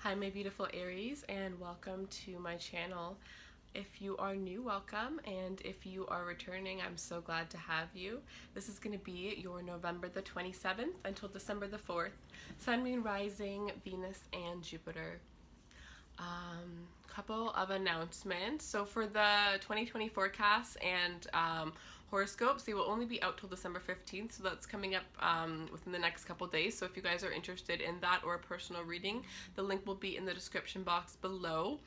Hi my beautiful Aries, and welcome to my channel. If you are new, welcome, and if you are returning, I'm so glad to have you. This is going to be your November the 27th until December the 4th, Sun, Moon, Rising, Venus, and Jupiter. Couple of announcements. So for the 2020 forecasts and horoscopes, they will only be out till December 15th, so that's coming up within the next couple days. So if you guys are interested in that or a personal reading, the link will be in the description box below.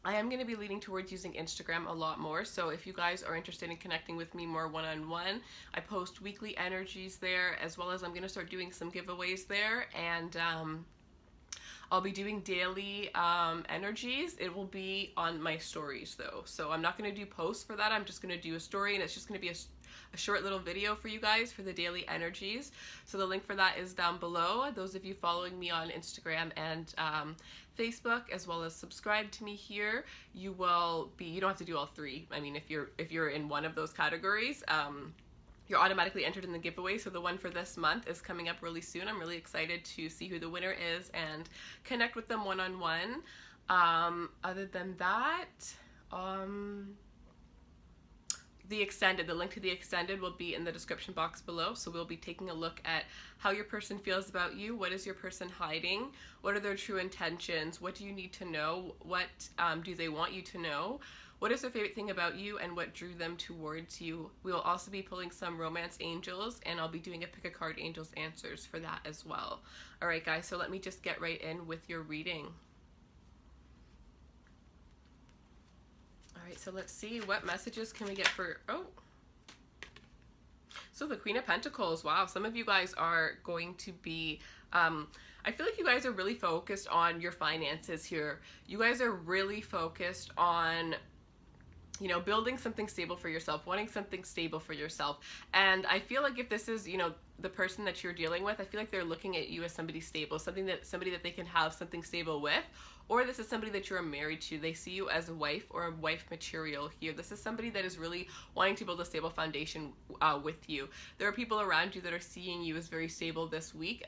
I am going to be leaning towards using Instagram a lot more, so if you guys are interested in connecting with me more one-on-one, I post weekly energies there, as well as I'm going to start doing some giveaways there, and I'll be doing daily energies. It will be on my stories though. So I'm not going to do posts for that. I'm just going to do a story, and it's just going to be a short little video for you guys for the daily energies. So the link for that is down below. Those of you following me on Instagram and Facebook, as well as subscribe to me here, you don't have to do all three. I mean, if you're in one of those categories, you're automatically entered in the giveaway. So the one for this month is coming up really soon. I'm really excited to see who the winner is and connect with them one-on-one. Other than that, the link to the extended will be in the description box below. So we'll be taking a look at how your person feels about you. What is your person hiding? What are their true intentions? What do you need to know? What do they want you to know? What is their favorite thing about you, and what drew them towards you? We will also be pulling some romance angels, and I'll be doing a pick a card angels answers for that as well. All right, guys, so let me just get right in with your reading. All right, so let's see, what messages can we get for, so the Queen of Pentacles. Wow, some of you guys are going to be, I feel like you guys are really focused on your finances here. You guys are really focused on, you know, building something stable for yourself, wanting something stable for yourself. And I feel like if this is, you know, the person that you're dealing with, I feel like they're looking at you as somebody stable, somebody that they can have something stable with. Or this is somebody that you're married to. They see you as a wife or a wife material here. This is somebody that is really wanting to build a stable foundation with you. There are people around you that are seeing you as very stable this week,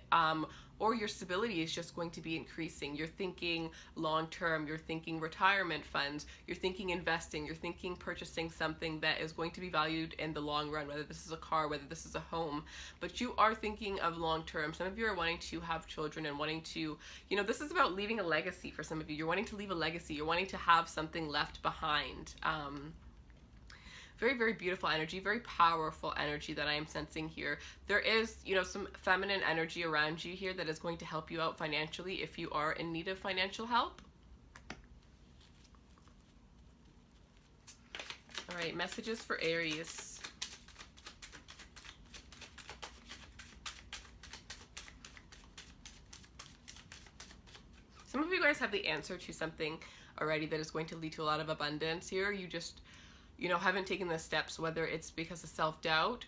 or your stability is just going to be increasing. You're thinking long-term, you're thinking retirement funds, you're thinking investing, you're thinking purchasing something that is going to be valued in the long run, whether this is a car, whether this is a home, but you are thinking of long-term. Some of you are wanting to have children and wanting to, you know, this is about leaving a legacy for some of you. You're wanting to leave a legacy. You're wanting to have something left behind. Very, very beautiful energy, very powerful energy that I am sensing here. There is, you know, some feminine energy around you here that is going to help you out financially if you are in need of financial help. All right, messages for Aries. Some of you guys have the answer to something already that is going to lead to a lot of abundance here. You just, you know, haven't taken the steps, whether it's because of self-doubt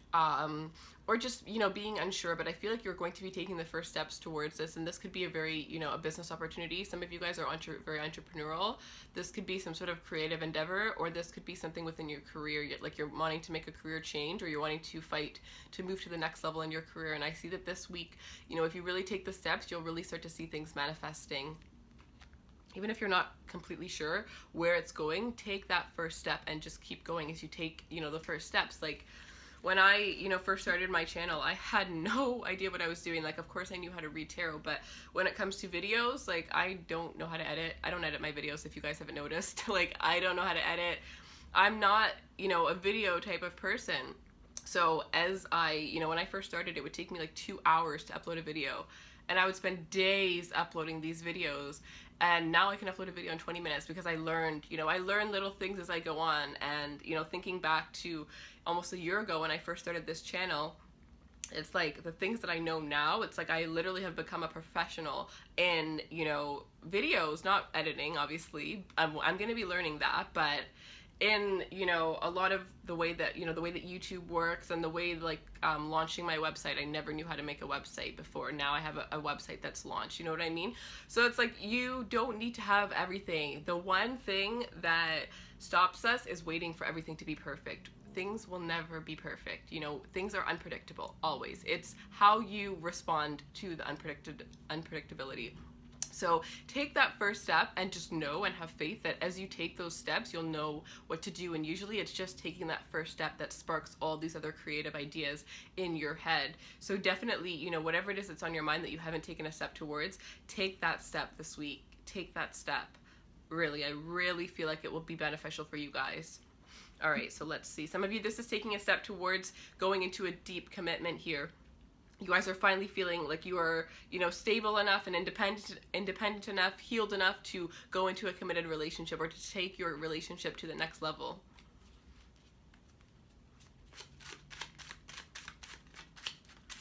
or just, you know, being unsure. But I feel like you're going to be taking the first steps towards this, and this could be a very, you know, a business opportunity. Some of you guys are very entrepreneurial. This could be some sort of creative endeavor, or this could be something within your career, like you're wanting to make a career change, or you're wanting to fight to move to the next level in your career. And I see that this week, you know, if you really take the steps, you'll really start to see things manifesting. Even if you're not completely sure where it's going, take that first step and just keep going as you take, you know, the first steps. Like when I, you know, first started my channel, I had no idea what I was doing. Like, of course I knew how to read tarot, but when it comes to videos, like I don't know how to edit. I don't edit my videos, if you guys haven't noticed. Like, I don't know how to edit. I'm not, you know, a video type of person. So as you know, when I first started, it would take me like 2 hours to upload a video, and I would spend days uploading these videos. And now I can upload a video in 20 minutes because I learned, you know, I learn little things as I go on. And, you know, thinking back to almost a year ago when I first started this channel, it's like the things that I know now, it's like I literally have become a professional in, you know, videos, not editing, obviously. I'm going to be learning that, but in, you know, a lot of the way that, you know, the way that YouTube works and the way like launching my website, I never knew how to make a website before. Now I have a website that's launched, you know what I mean? So it's like you don't need to have everything. The one thing that stops us is waiting for everything to be perfect. Things will never be perfect. You know, things are unpredictable, always. It's how you respond to the unpredictability. So take that first step and just know and have faith that as you take those steps, you'll know what to do. And usually it's just taking that first step that sparks all these other creative ideas in your head. So definitely, you know, whatever it is that's on your mind that you haven't taken a step towards, take that step this week. Take that step. Really, I really feel like it will be beneficial for you guys. All right, so let's see. Some of you, this is taking a step towards going into a deep commitment here. You guys are finally feeling like you are, you know, stable enough and independent enough, healed enough to go into a committed relationship or to take your relationship to the next level.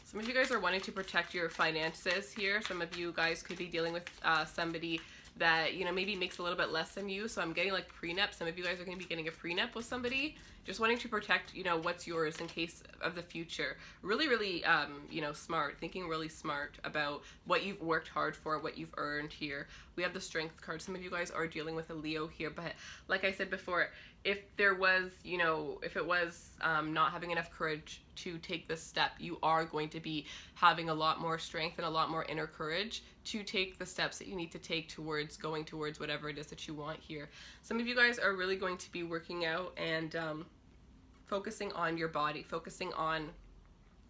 Some of you guys are wanting to protect your finances here. Some of you guys could be dealing with somebody that, you know, maybe makes a little bit less than you. So I'm getting like prenup. Some of you guys are going to be getting a prenup with somebody. Just wanting to protect, you know, what's yours in case of the future. Really, really, you know, smart. Thinking really smart about what you've worked hard for, what you've earned here. We have the Strength card. Some of you guys are dealing with a Leo here. But like I said before, if there was, you know, if it was not having enough courage to take this step, you are going to be having a lot more strength and a lot more inner courage to take the steps that you need to take towards going towards whatever it is that you want here. Some of you guys are really going to be working out and focusing on your body, focusing on,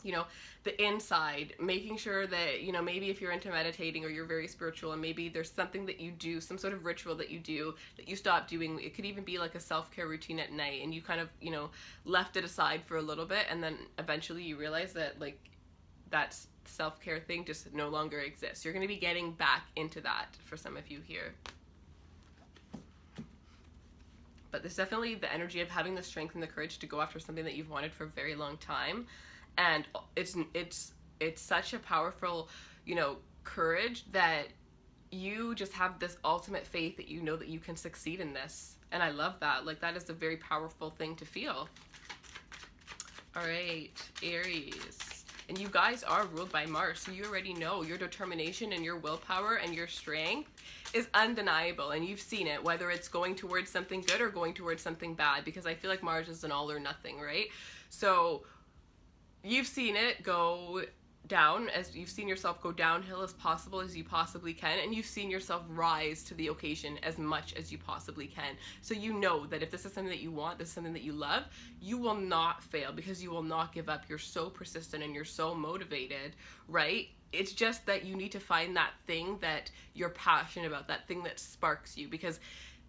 you know, the inside, making sure that, you know, maybe if you're into meditating or you're very spiritual and maybe there's something that you do, some sort of ritual that you do that you stop doing. It could even be like a self-care routine at night and you kind of, you know, left it aside for a little bit and then eventually you realize that like that self-care thing just no longer exists. You're going to be getting back into that for some of you here. But there's definitely the energy of having the strength and the courage to go after something that you've wanted for a very long time. And it's such a powerful, you know, courage that you just have this ultimate faith that you know that you can succeed in this. And I love that. Like, that is a very powerful thing to feel. All right, Aries. And you guys are ruled by Mars, so you already know your determination and your willpower and your strength is undeniable, and you've seen it, whether it's going towards something good or going towards something bad, because I feel like Mars is an all or nothing, right? So you've seen it go down, as you've seen yourself go downhill as possible as you possibly can, and you've seen yourself rise to the occasion as much as you possibly can. So you know that if this is something that you want, this is something that you love, you will not fail because you will not give up. You're so persistent and you're so motivated, right? It's just that you need to find that thing that you're passionate about, that thing that sparks you. Because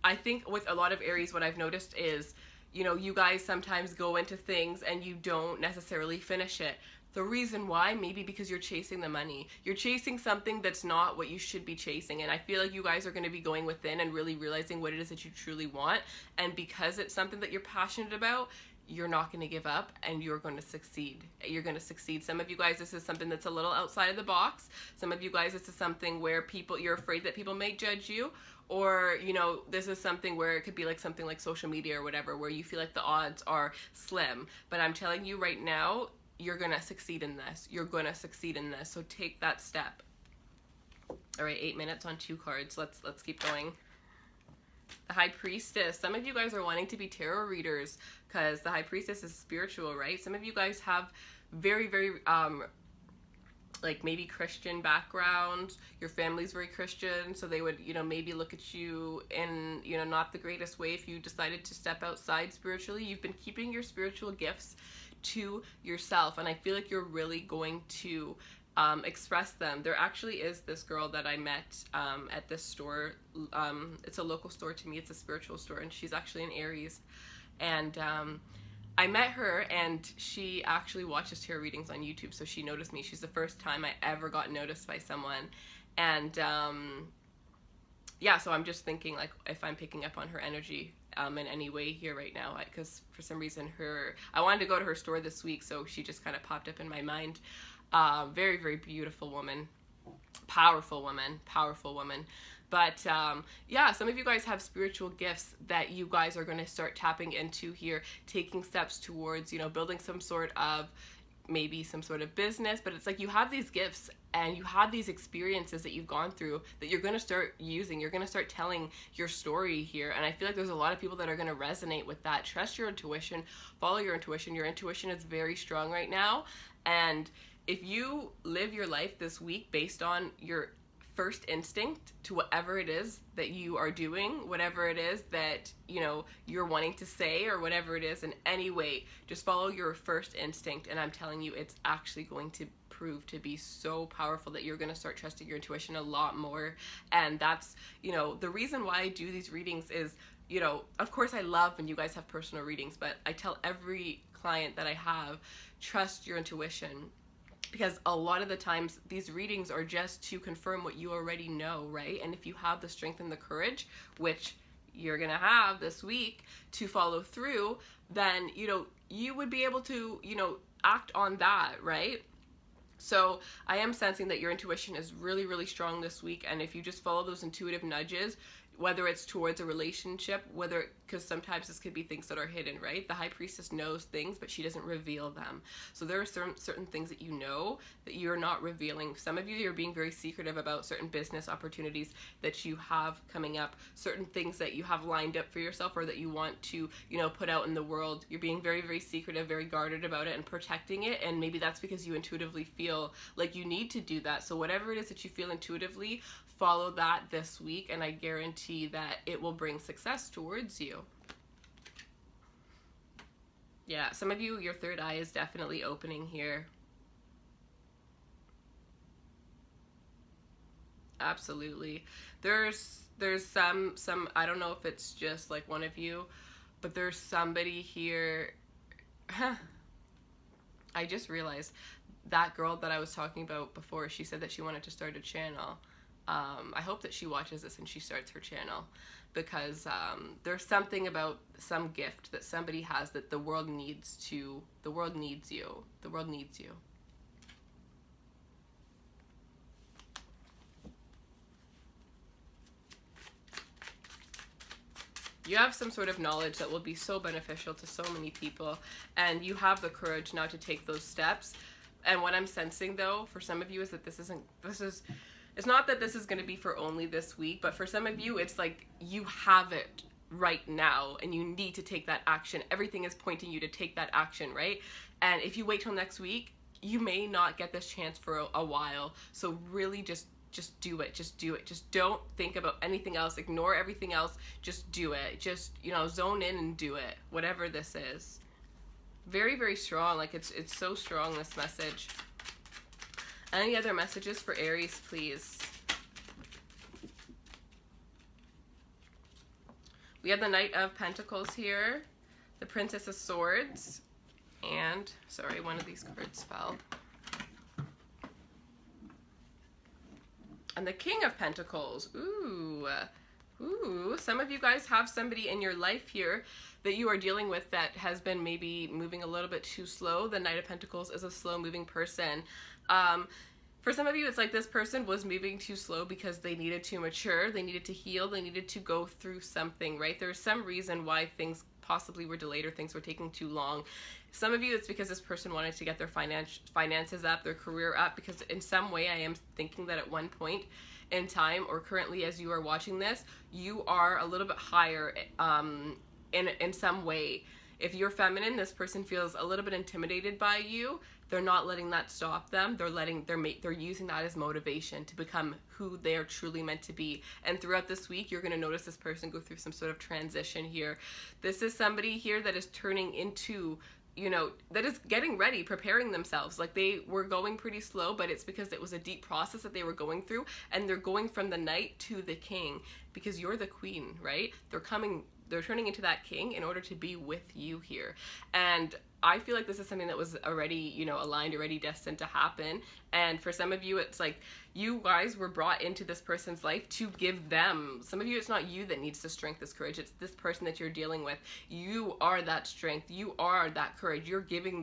I think with a lot of Aries, what I've noticed is, you know, you guys sometimes go into things and you don't necessarily finish it. The reason why, maybe because you're chasing the money. You're chasing something that's not what you should be chasing. And I feel like you guys are going to be going within and really realizing what it is that you truly want. And because it's something that you're passionate about, you're not going to give up and you're going to succeed. You're going to succeed. Some of you guys, this is something that's a little outside of the box. Some of you guys, this is something where you're afraid that people may judge you. Or, you know, this is something where it could be like something like social media or whatever, where you feel like the odds are slim. But I'm telling you right now, you're going to succeed in this. You're going to succeed in this. So take that step. All right, 8 minutes on 2 cards. Let's keep going. The High Priestess. Some of you guys are wanting to be tarot readers because the High Priestess is spiritual, right? Some of you guys have very, very, like maybe Christian background. Your family's very Christian, so they would, you know, maybe look at you in, you know, not the greatest way if you decided to step outside spiritually. You've been keeping your spiritual gifts to yourself, and I feel like you're really going to express them. There actually is this girl that I met at this store. It's a local store to me. It's a spiritual store, and she's actually an Aries. And I met her, and she actually watches tarot readings on YouTube, so she noticed me. She's the first time I ever got noticed by someone. And yeah, so I'm just thinking, like, if I'm picking up on her energy in any way here right now, because for some reason I wanted to go to her store this week, so she just kind of popped up in my mind. Very, very beautiful woman, powerful woman. But yeah, some of you guys have spiritual gifts that you guys are going to start tapping into here, taking steps towards, you know, building some sort of business. But it's like you have these gifts and you have these experiences that you've gone through that you're going to start using. You're going to start telling your story here. And I feel like there's a lot of people that are going to resonate with that. Trust your intuition, follow your intuition. Your intuition is very strong right now. And if you live your life this week based on your first instinct to whatever it is that you are doing, whatever it is that, you know, you're wanting to say, or whatever it is in any way. Just follow your first instinct, and I'm telling you, it's actually going to prove to be so powerful that you're going to start trusting your intuition a lot more. And that's, you know, the reason why I do these readings is, you know, of course I love when you guys have personal readings, but I tell every client that I have, trust your intuition. Because a lot of the times these readings are just to confirm what you already know, right? And if you have the strength and the courage, which you're gonna have this week, to follow through, then, you know, you would be able to, you know, act on that, right? So I am sensing that your intuition is really, really strong this week. And if you just follow those intuitive nudges, whether it's towards a relationship, because sometimes this could be things that are hidden, right? The High Priestess knows things, but she doesn't reveal them. So there are certain things that you know that you're not revealing. Some of you, you're being very secretive about certain business opportunities that you have coming up, certain things that you have lined up for yourself or that you want to, you know, put out in the world. You're being very, very secretive, very guarded about it and protecting it. And maybe that's because you intuitively feel like you need to do that. So whatever it is that you feel intuitively, follow that this week, and I guarantee that it will bring success towards you. Yeah, some of you, your third eye is definitely opening here. Absolutely. There's some, I don't know if it's just like one of you, but there's somebody here. I just realized that girl that I was talking about before, she said that she wanted to start a channel. I hope that she watches this and she starts her channel, because there's something about some gift that somebody has that the world needs you. The world needs you. You have some sort of knowledge that will be so beneficial to so many people, and you have the courage now to take those steps. And what I'm sensing, though, for some of you is that it's not that this is going to be for only this week, but for some of you, it's like you have it right now and you need to take that action. Everything is pointing you to take that action, right? And if you wait till next week, you may not get this chance for a while. So really just do it. Just do it. Just don't think about anything else. Ignore everything else. Just do it. Just, you know, zone in and do it. Whatever this is. Very, very strong. Like it's so strong, this message. Any other messages for Aries, please? We have the Knight of Pentacles here, the Princess of Swords, and, sorry, one of these cards fell. And the King of Pentacles. Ooh, some of you guys have somebody in your life here that you are dealing with that has been maybe moving a little bit too slow. The Knight of Pentacles is a slow moving person. For some of you, it's like this person was moving too slow because they needed to mature, they needed to heal, they needed to go through something, right? There's some reason why things possibly were delayed or things were taking too long. Some of you, it's because this person wanted to get their finances up, their career up, because in some way I am thinking that at one point in time, or currently as you are watching this, you are a little bit higher in some way. If you're feminine, this person feels a little bit intimidated by you. They're not letting that stop them. They're using that as motivation to become who they are truly meant to be. And throughout this week, you're going to notice this person go through some sort of transition here. This is somebody here that is turning into, you know, that is getting ready, preparing themselves. Like they were going pretty slow, but it's because it was a deep process that they were going through, and they're going from the Knight to the King because you're the Queen, right? They're turning into that king in order to be with you here. And I feel like this is something that was already, you know, aligned, already destined to happen. And for some of you, it's like you guys were brought into this person's life to give them. Some of you, it's not you that needs the strength, this courage. It's this person that you're dealing with. You are that strength. You are that courage. You're giving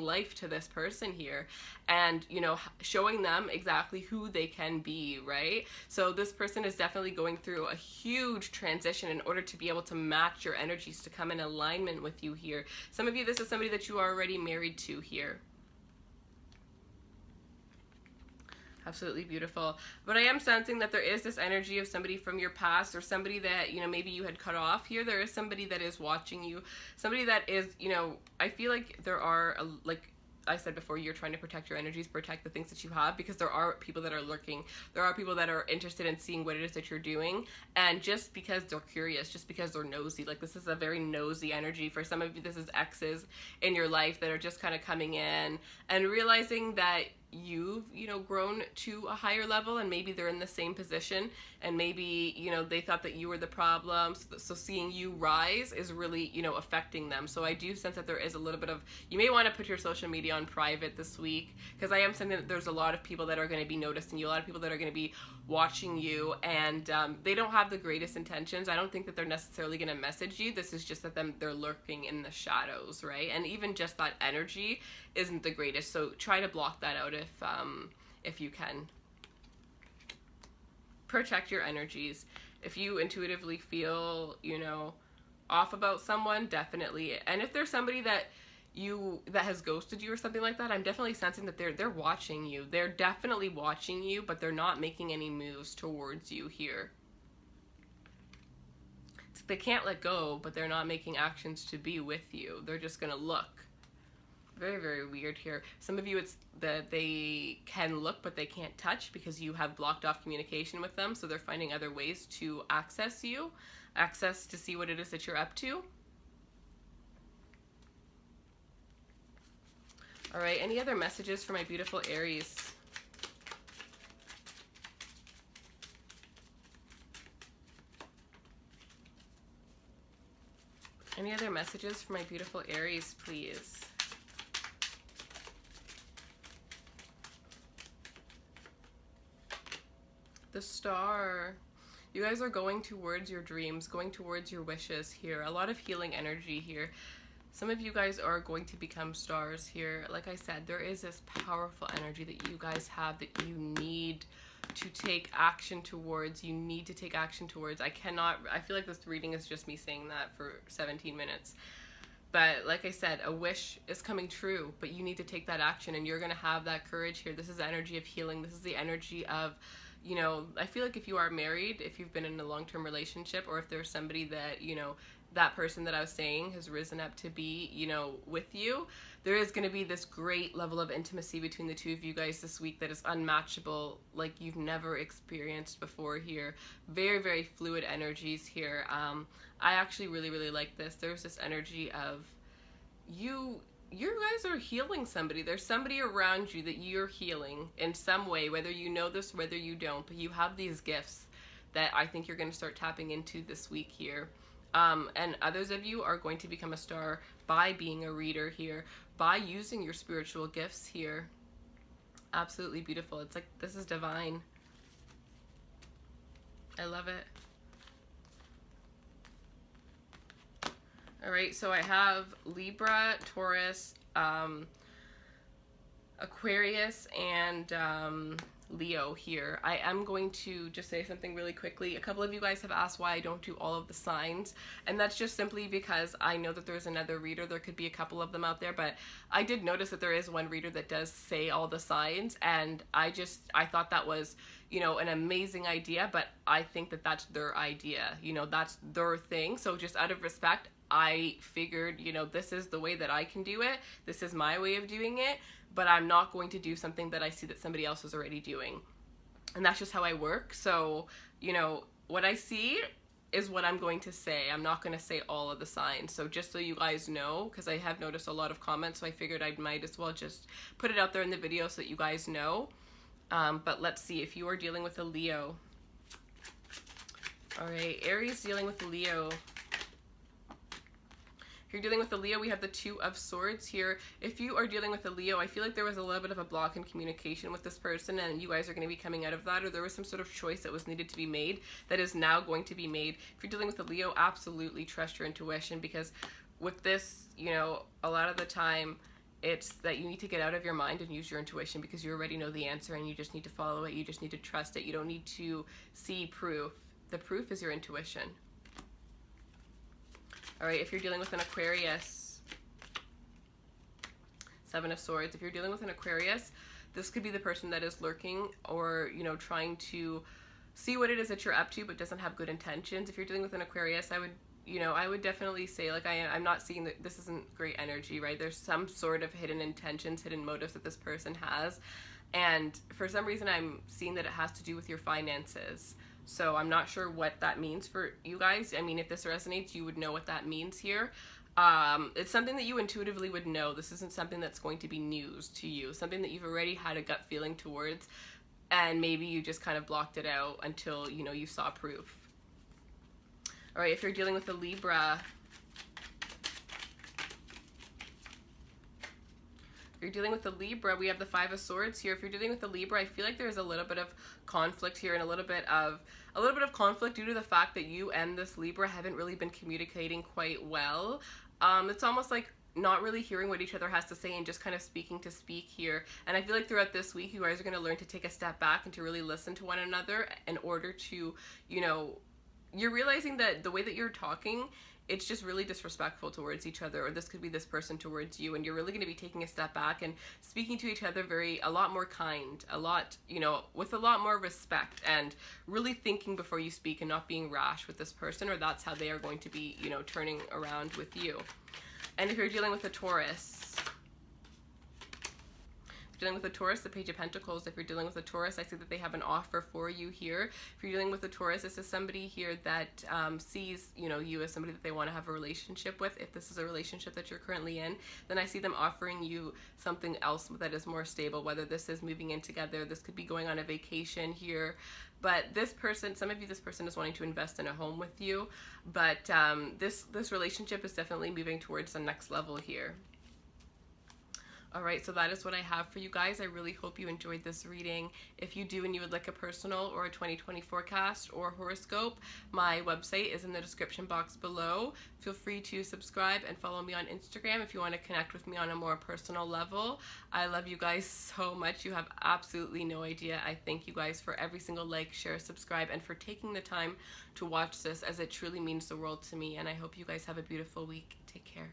life to this person here, and, you know, showing them exactly who they can be, right? So this person is definitely going through a huge transition in order to be able to match your energies, to come in alignment with you here. Some of you, this is somebody that you are already married to here. Absolutely beautiful. But I am sensing that there is this energy of somebody from your past, or somebody that, you know, maybe you had cut off here. There is somebody that is watching you. Somebody that is, you know, I feel like there are, I said before, you're trying to protect your energies, protect the things that you have, because there are people that are lurking. There are people that are interested in seeing what it is that you're doing. And just because they're curious, just because they're nosy, like this is a very nosy energy. For some of you, this is exes in your life that are just kind of coming in and realizing that you've, you know, grown to a higher level, and maybe they're in the same position, and maybe, you know, they thought that you were the problem. So seeing you rise is really, you know, affecting them. So I do sense that there is a little bit of, you may want to put your social media on private this week, because I am sensing that there's a lot of people that are going to be noticing you, a lot of people that are going to be watching you, and they don't have the greatest intentions. I don't think that they're necessarily going to message you. This is just that they're lurking in the shadows, right? And even just that energy isn't the greatest. So try to block that out if you can. Protect your energies. If you intuitively feel, you know, off about someone, definitely. And if there's somebody that has ghosted you or something like that, I'm definitely sensing that they're watching you. They're definitely watching you, but they're not making any moves towards you here. It's like they can't let go, but they're not making actions to be with you. They're just gonna look. Very, very weird here. Some of you, it's that they can look, but they can't touch because you have blocked off communication with them. So they're finding other ways to access you, access to see what it is that you're up to. All right, any other messages for my beautiful Aries? Any other messages for my beautiful Aries, please? The Star. You guys are going towards your dreams, going towards your wishes here. A lot of healing energy here. Some of you guys are going to become stars here. Like I said, there is this powerful energy that you guys have that you need to take action towards. You need to take action towards. I feel like this reading is just me saying that for 17 minutes. But like I said, a wish is coming true, but you need to take that action, and you're going to have that courage here. This is the energy of healing. This is the energy of, you know, I feel like if you are married, if you've been in a long-term relationship, or if there's somebody that, you know, that person that I was saying has risen up to be, you know, with you, there is going to be this great level of intimacy between the two of you guys this week that is unmatchable, like you've never experienced before here. Very, very fluid energies here. I actually really, really like this. There's this energy of you guys are healing somebody. There's somebody around you that you're healing in some way, whether you know this, whether you don't, but you have these gifts that I think you're going to start tapping into this week here. And others of you are going to become a star by being a reader here, by using your spiritual gifts here. Absolutely beautiful. It's like, this is divine. I love it. All right, so I have Libra, Taurus, Aquarius, and Leo here. I am going to just say something really quickly. A couple of you guys have asked why I don't do all of the signs, and that's just simply because I know that there's another reader. There could be a couple of them out there, but I did notice that there is one reader that does say all the signs, and I thought that was, you know, an amazing idea, but I think that that's their idea. You know, that's their thing. So just out of respect, I figured, you know, this is the way that I can do it. This is my way of doing it, but I'm not going to do something that I see that somebody else is already doing. And that's just how I work. So, you know, what I see is what I'm going to say. I'm not going to say all of the signs. So just so you guys know, because I have noticed a lot of comments, so I figured I might as well just put it out there in the video so that you guys know. But let's see, if you are dealing with a Leo. All right, Aries dealing with a Leo. If you're dealing with a Leo, we have the Two of Swords here. If you are dealing with a Leo, I feel like there was a little bit of a block in communication with this person, and you guys are going to be coming out of that, or there was some sort of choice that was needed to be made that is now going to be made. If you're dealing with a Leo, absolutely trust your intuition, because with this, you know, a lot of the time, it's that you need to get out of your mind and use your intuition, because you already know the answer and you just need to follow it. You just need to trust it. You don't need to see proof. The proof is your intuition. All right, if you're dealing with an Aquarius, Seven of Swords. If you're dealing with an Aquarius, this could be the person that is lurking, or, you know, trying to see what it is that you're up to but doesn't have good intentions. If you're dealing with an Aquarius, I would you know, I would definitely say, like, I'm not seeing that this isn't great energy, right? There's some sort of hidden intentions, hidden motives that this person has. And for some reason, I'm seeing that it has to do with your finances. So I'm not sure what that means for you guys. I mean, if this resonates, you would know what that means here. It's something that you intuitively would know. This isn't something that's going to be news to you, something that you've already had a gut feeling towards, and maybe you just kind of blocked it out until, you know, you saw proof. All right, if you're dealing with a Libra, if you're dealing with a Libra, we have the Five of Swords here. If you're dealing with a Libra, I feel like there's a little bit of conflict here, and a little bit of conflict due to the fact that you and this Libra haven't really been communicating quite well. It's almost like not really hearing what each other has to say and just kind of speaking to speak here. And I feel like throughout this week, you guys are going to learn to take a step back and to really listen to one another in order to, you know, you're realizing that the way that you're talking, it's just really disrespectful towards each other, or this could be this person towards you, and you're really going to be taking a step back and speaking to each other a lot more kind, a lot, you know, with a lot more respect, and really thinking before you speak and not being rash with this person, or that's how they are going to be, you know, turning around with you. And if you're dealing with a Taurus, dealing with a Taurus, the Page of Pentacles. If you're dealing with a Taurus, I see that they have an offer for you here. If you're dealing with a Taurus, this is somebody here that sees, you know, you as somebody that they want to have a relationship with. If this is a relationship that you're currently in, then I see them offering you something else that is more stable, whether this is moving in together, this could be going on a vacation here. But this person, some of you, this person is wanting to invest in a home with you, but this relationship is definitely moving towards the next level here. All right, so that is what I have for you guys. I really hope you enjoyed this reading. If you do and you would like a personal or a 2020 forecast or horoscope, my website is in the description box below. Feel free to subscribe and follow me on Instagram if you want to connect with me on a more personal level. I love you guys so much. You have absolutely no idea. I thank you guys for every single like, share, subscribe, and for taking the time to watch this, as it truly means the world to me. And I hope you guys have a beautiful week. Take care.